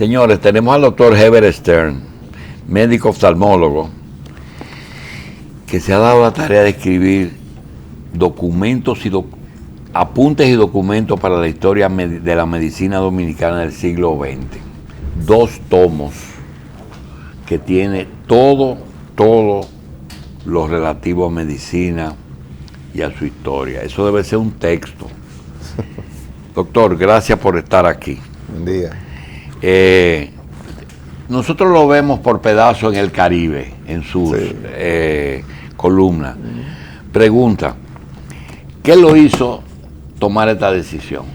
Señores, tenemos al doctor Heber Stern, médico oftalmólogo, que se ha dado la tarea de escribir documentos apuntes y documentos para la historia de la medicina dominicana del siglo XX. 2 tomos que tiene todo lo relativo a medicina y a su historia. Eso debe ser un texto. Doctor, gracias por estar aquí. Buen día. Nosotros lo vemos por pedazos en el Caribe, en sus columnas. Pregunta, ¿qué lo hizo tomar esta decisión?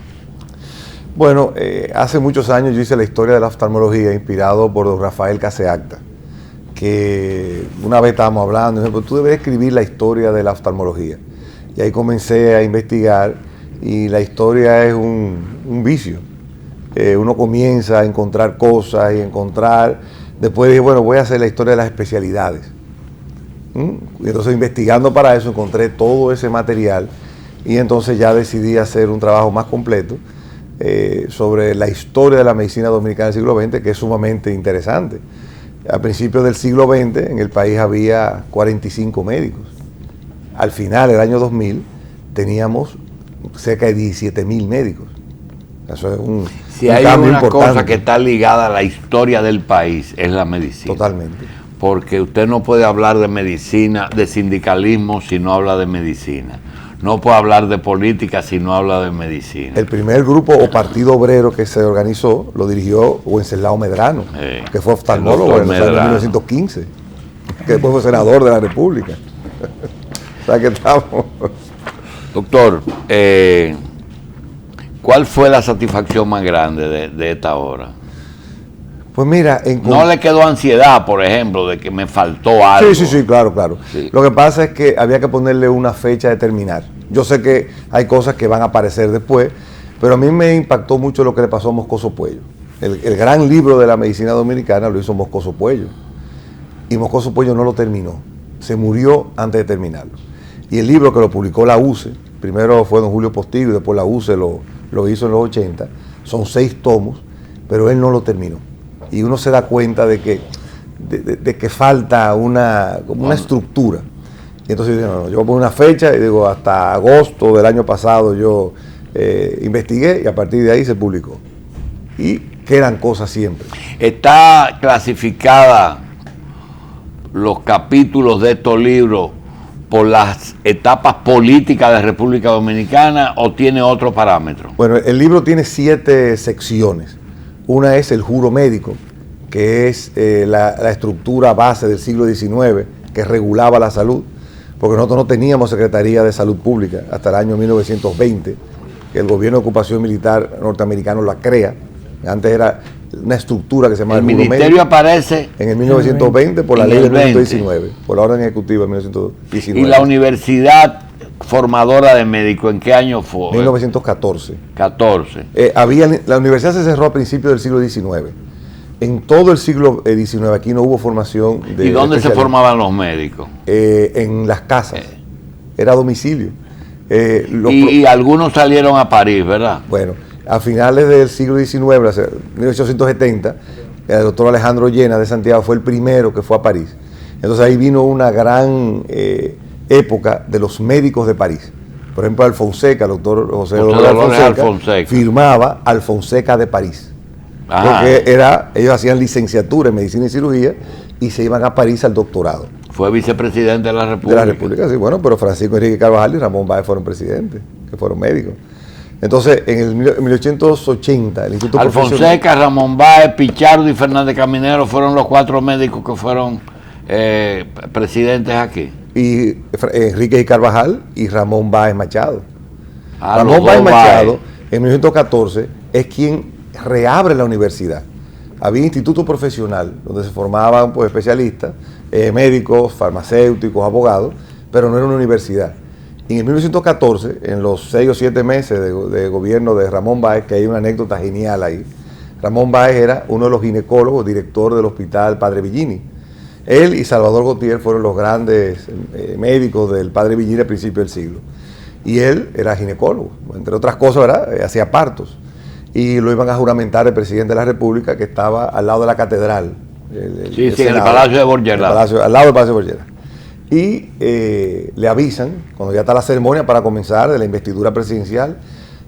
Bueno, hace muchos años yo hice la historia de la oftalmología inspirado por don Rafael Caseacta, que una vez estábamos hablando y me dijo, tú debes escribir la historia de la oftalmología. Y ahí comencé a investigar y la historia es un vicio. Uno comienza a encontrar cosas y después dije, bueno, voy a hacer la historia de las especialidades. Y entonces investigando para eso encontré todo ese material y entonces ya decidí hacer un trabajo más completo sobre la historia de la medicina dominicana del siglo XX, que es sumamente interesante. A principios del siglo XX en el país había 45 médicos. Al final, el año 2000, teníamos cerca de 17.000 médicos. Eso es un Si hay una cosa que está ligada a la historia del país, es la medicina. Totalmente. Porque usted no puede hablar de medicina, de sindicalismo, si no habla de medicina. No puede hablar de política si no habla de medicina. El primer grupo o partido obrero que se organizó lo dirigió Wenceslao Medrano, que fue oftalmólogo en los años 1915, que después fue senador de la República. O sea que estamos. Doctor, ¿cuál fue la satisfacción más grande de esta obra? Pues mira, no le quedó ansiedad, por ejemplo, de que me faltó algo. Sí, claro. Sí. Lo que pasa es que había que ponerle una fecha de terminar. Yo sé que hay cosas que van a aparecer después, pero a mí me impactó mucho lo que le pasó a Moscoso Puello. El gran libro de la medicina dominicana lo hizo Moscoso Puello. Y Moscoso Puello no lo terminó. Se murió antes de terminarlo. Y el libro que lo publicó la UCE, primero fue don Julio Postigo y después la UCE lo hizo en los 80, son 6 tomos, pero él no lo terminó. Y uno se da cuenta de que falta una estructura. Y entonces yo voy a poner una fecha y digo, hasta agosto del año pasado yo investigué y a partir de ahí se publicó. Y quedan cosas siempre. ¿Está clasificada los capítulos de estos libros por las etapas políticas de República Dominicana o tiene otro parámetro? Bueno, el libro tiene 7 secciones. Una es el juro médico, que es la estructura base del siglo XIX que regulaba la salud, porque nosotros no teníamos Secretaría de Salud Pública hasta el año 1920, que el gobierno de ocupación militar norteamericano la crea. Antes era una estructura que se llamaba el juro médico. ¿El ministerio aparece? En el 1920 por la ley de 1919, por la orden ejecutiva de 1919. ¿Y la universidad formadora de médicos en qué año fue? 1914. 14. La universidad se cerró a principios del siglo XIX. En todo el siglo XIX aquí no hubo formación de. ¿Y dónde se formaban los médicos? En las casas. Era domicilio. Y algunos salieron a París, ¿verdad? Bueno, a finales del siglo XIX, 1870, el doctor Alejandro Llena de Santiago fue el primero que fue a París. Entonces ahí vino una gran época de los médicos de París. Por ejemplo, Alfonseca, el doctor José Dolores Alfonseca, firmaba Alfonseca de París. Porque ellos hacían licenciatura en medicina y cirugía y se iban a París al doctorado. Fue vicepresidente de la República. De la República, sí, bueno, pero Francisco Enrique Carvajal y Ramón Báez fueron presidentes, que fueron médicos. Entonces, en el 1880, el Instituto Alfonseca, Ramón Báez, Pichardo y Fernández Caminero fueron los 4 médicos que fueron presidentes aquí. Y Enrique Carvajal y Ramón Báez Machado. Ramón Báez Machado, en 1914, es quien reabre la universidad. Había instituto profesional donde se formaban pues, especialistas, médicos, farmacéuticos, abogados, pero no era una universidad. Y en 1914, en los 6 o 7 meses de gobierno de Ramón Báez, que hay una anécdota genial ahí, Ramón Báez era uno de los ginecólogos, director del hospital Padre Villini. Él y Salvador Gautier fueron los grandes médicos del Padre Villini a principios del siglo. Y él era ginecólogo, entre otras cosas, ¿verdad? Hacía partos. y lo iban a juramentar el presidente de la República, que estaba al lado de la catedral. Sí, en el Palacio de Borgelá. Al lado del Palacio de Borgelá. Y le avisan, cuando ya está la ceremonia para comenzar de la investidura presidencial: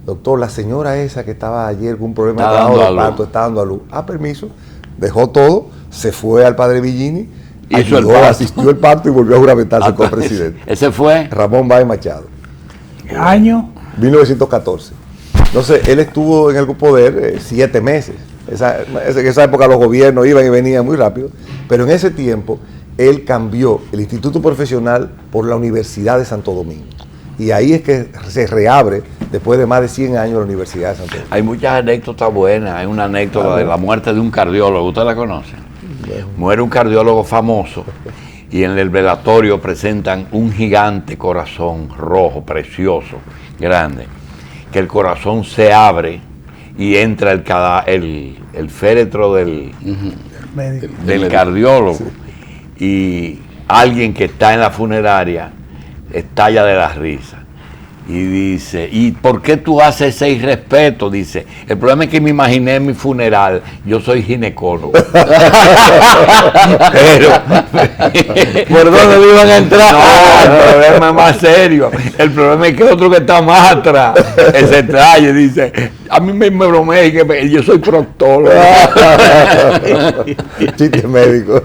doctor, la señora esa que estaba ayer con un problema de trabajo de parto está dando a luz. Permiso, dejó todo, se fue al padre Villini, asistió el parto y volvió a juramentarse como presidente. ¿Ese fue? Ramón Báez Machado. ¿Año? 1914. Entonces, él estuvo en el poder 7 meses. En esa época los gobiernos iban y venían muy rápido, pero en ese tiempo él cambió el Instituto Profesional por la Universidad de Santo Domingo. Y ahí es que se reabre, después de más de 100 años, la Universidad de Santo Domingo. Hay muchas anécdotas buenas. Hay una anécdota de la muerte de un cardiólogo. ¿Usted la conoce? Muere un cardiólogo famoso y en el velatorio presentan un gigante corazón rojo, precioso, grande, que el corazón se abre y entra el féretro del cardiólogo, y alguien que está en la funeraria estalla de la risa y dice: ¿y por qué tú haces ese irrespeto? Dice: el problema es que me imaginé en mi funeral, yo soy ginecólogo. Pero ¿por dónde me iban a entrar? No, el problema es más serio. El problema es que otro que está más atrás, ese traje, dice: a mí me bromeé que yo soy proctólogo. Chiste médico.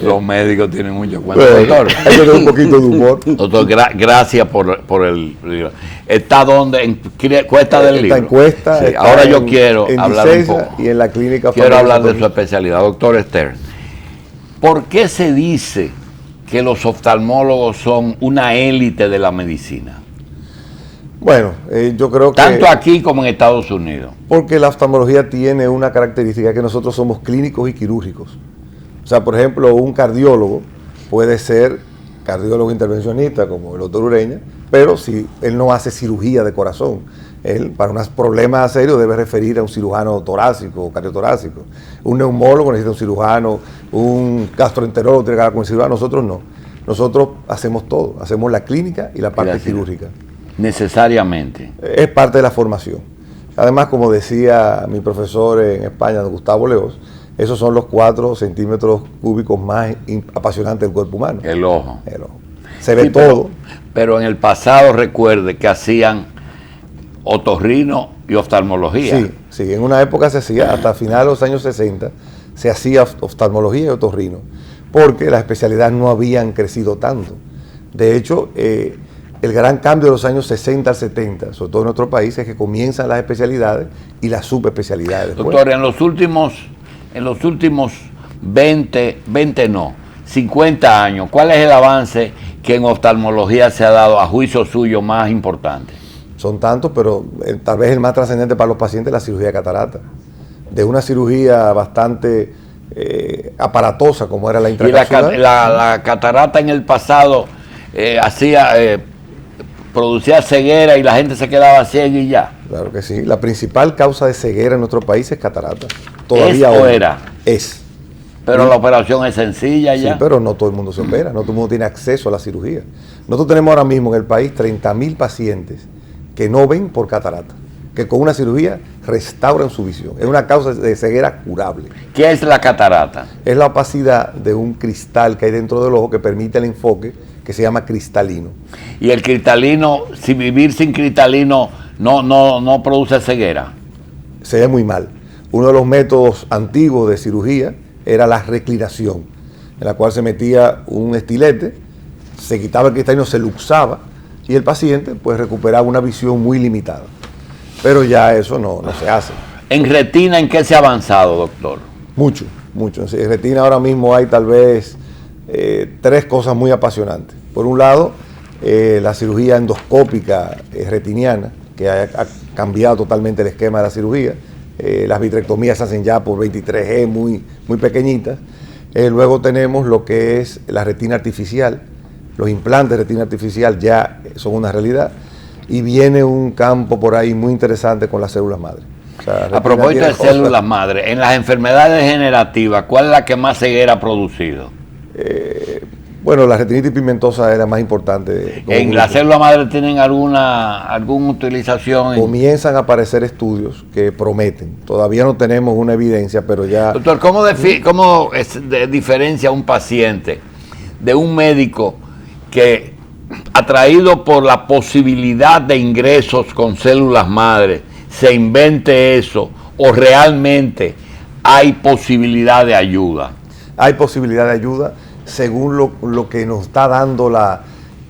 Los médicos tienen mucho cuento. Doctor, hay que tener un poquito de humor. Doctor, gracias por el libro. ¿Está donde? En Cuesta del Libro. Está en Cuesta. Sí, ahora yo quiero hablar un poco. Y en la clínica. Quiero hablar de su especialidad, doctor Stern. ¿Por qué se dice que los oftalmólogos son una élite de la medicina? Bueno, yo creo que... Tanto aquí como en Estados Unidos. Porque la oftalmología tiene una característica, que nosotros somos clínicos y quirúrgicos. O sea, por ejemplo, un cardiólogo puede ser cardiólogo intervencionista, como el doctor Ureña, pero si él no hace cirugía de corazón, él para unos problemas serios debe referir a un cirujano torácico o cardiotorácico. Un neumólogo necesita un cirujano, un gastroenterólogo tiene que hablar con el cirujano. Nosotros no. Nosotros hacemos todo, hacemos la clínica y la parte quirúrgica. Necesariamente. Es parte de la formación. Además, como decía mi profesor en España, don Gustavo Leós, esos son los 4 centímetros cúbicos más apasionantes del cuerpo humano. El ojo. El ojo. Se ve todo. Pero en el pasado, recuerde que hacían otorrino y oftalmología. Sí, sí, en una época se hacía, hasta finales de los años 60, se hacía oftalmología y otorrino, porque las especialidades no habían crecido tanto. De hecho, el gran cambio de los años 60 al 70, sobre todo en nuestro país, es que comienzan las especialidades y las subespecialidades. Doctor, en los últimos 50 años, ¿cuál es el avance que en oftalmología se ha dado, a juicio suyo, más importante? Son tantos, pero tal vez el más trascendente para los pacientes es la cirugía de catarata. De una cirugía bastante aparatosa como era la intracapsular. Y la catarata en el pasado producía ceguera y la gente se quedaba ciega y ya. Claro que sí. La principal causa de ceguera en nuestro país es catarata. Todavía ¿Es o hoy era? Es. Pero la operación es sencilla ya. Sí, pero no todo el mundo se opera, no todo el mundo tiene acceso a la cirugía. Nosotros tenemos ahora mismo en el país 30.000 pacientes que no ven por catarata, que con una cirugía restauran su visión. Es una causa de ceguera curable. ¿Qué es la catarata? Es la opacidad de un cristal que hay dentro del ojo que permite el enfoque, que se llama cristalino. Y el cristalino, si vivir sin cristalino no produce ceguera. Se ve muy mal. Uno de los métodos antiguos de cirugía era la reclinación, en la cual se metía un estilete, se quitaba el cristalino, se luxaba y el paciente pues recuperaba una visión muy limitada. Pero ya eso no se hace. ¿En retina en qué se ha avanzado, doctor? Mucho. En retina ahora mismo hay tal vez 3 cosas muy apasionantes. Por un lado, la cirugía endoscópica retiniana, que ha cambiado totalmente el esquema de la cirugía. Las vitrectomías se hacen ya por 23G, muy pequeñitas. Luego tenemos lo que es la retina artificial. Los implantes de retina artificial ya son una realidad. Y viene un campo por ahí muy interesante con las células madre. O sea, a propósito de células madre, en las enfermedades degenerativas, ¿cuál es la que más ceguera ha producido? Bueno, la retinitis pigmentosa era más importante. ¿En la célula madre tienen alguna utilización? Comienzan a aparecer estudios que prometen. Todavía no tenemos una evidencia, pero ya... Doctor, ¿cómo diferencia un paciente de un médico que, atraído por la posibilidad de ingresos con células madre, se invente eso, o realmente hay posibilidad de ayuda? Hay posibilidad de ayuda según lo que nos está dando la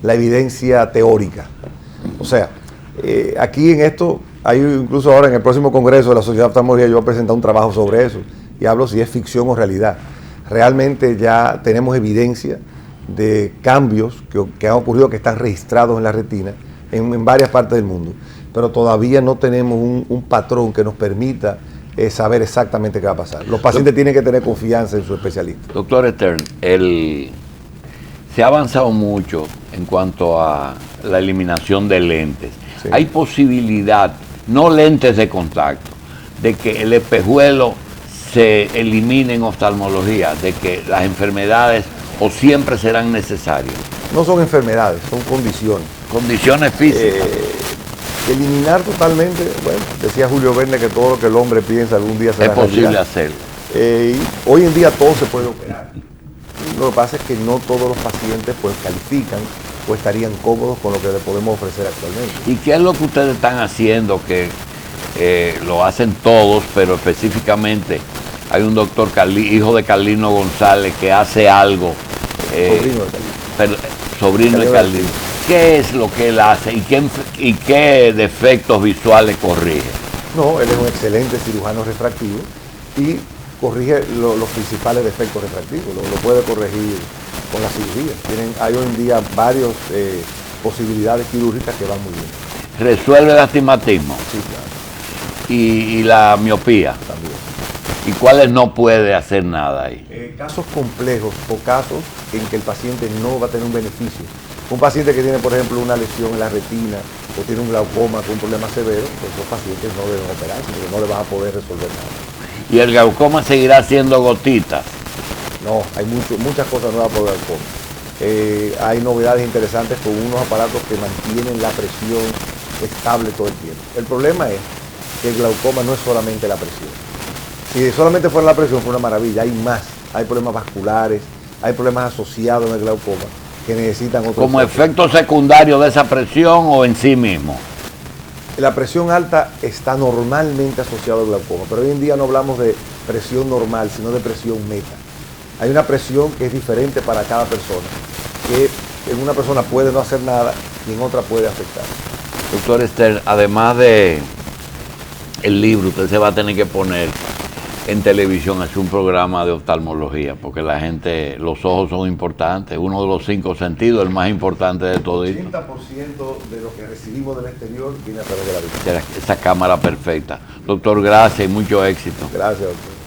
evidencia teórica. O sea, aquí en esto, hay incluso ahora en el próximo congreso de la Sociedad de Oftalmología, yo voy a presentar un trabajo sobre eso y hablo si es ficción o realidad. Realmente ya tenemos evidencia de cambios que han ocurrido, que están registrados en la retina en varias partes del mundo, pero todavía no tenemos un patrón que nos permita saber exactamente qué va a pasar. Los pacientes tienen que tener confianza en su especialista. Doctor Stern, se ha avanzado mucho en cuanto a la eliminación de lentes. Sí. Hay posibilidad, no lentes de contacto, de que el espejuelo se elimine en oftalmología, de que las enfermedades o siempre serán necesarias. No son enfermedades, son condiciones. Condiciones físicas. Eliminar totalmente, bueno, decía Julio Verne que todo lo que el hombre piensa algún día será es posible hacerlo. Hoy en día todo se puede operar. Lo que pasa es que no todos los pacientes pues califican o estarían cómodos con lo que le podemos ofrecer actualmente. ¿Y qué es lo que ustedes están haciendo que lo hacen todos, pero específicamente hay un doctor hijo de Carlino González que hace algo? Sobrino de Carlino. ¿Qué es lo que él hace y qué defectos visuales corrige? No, él es un excelente cirujano refractivo y corrige los principales defectos refractivos, lo puede corregir con la cirugía. Hay hoy en día varias posibilidades quirúrgicas que van muy bien. ¿Resuelve el astigmatismo? Sí, claro. ¿Y la miopía? También. ¿Y cuáles no puede hacer nada ahí? Casos complejos o casos en que el paciente no va a tener un beneficio. Un paciente que tiene, por ejemplo, una lesión en la retina o tiene un glaucoma con un problema severo, pues esos pacientes no deben operarse porque no le van a poder resolver nada. ¿Y el glaucoma seguirá siendo gotitas? No, hay muchas cosas nuevas por glaucoma. Hay novedades interesantes con unos aparatos que mantienen la presión estable todo el tiempo. El problema es que el glaucoma no es solamente la presión. Si solamente fuera la presión, fue una maravilla. Hay más. Hay problemas vasculares, hay problemas asociados en el glaucoma que necesitan otros. ¿Como efecto secundario de esa presión o en sí mismo? La presión alta está normalmente asociada al glaucoma, pero hoy en día no hablamos de presión normal, sino de presión meta. Hay una presión que es diferente para cada persona, que en una persona puede no hacer nada y en otra puede afectar. Doctor Stern, además de el libro, usted se va a tener que poner en televisión, hacer un programa de oftalmología, porque la gente, los ojos son importantes, uno de los 5 sentidos, el más importante de todo. 80% de lo que recibimos del exterior viene a través de la vista. Esa cámara perfecta. Doctor, gracias y mucho éxito. Gracias, doctor.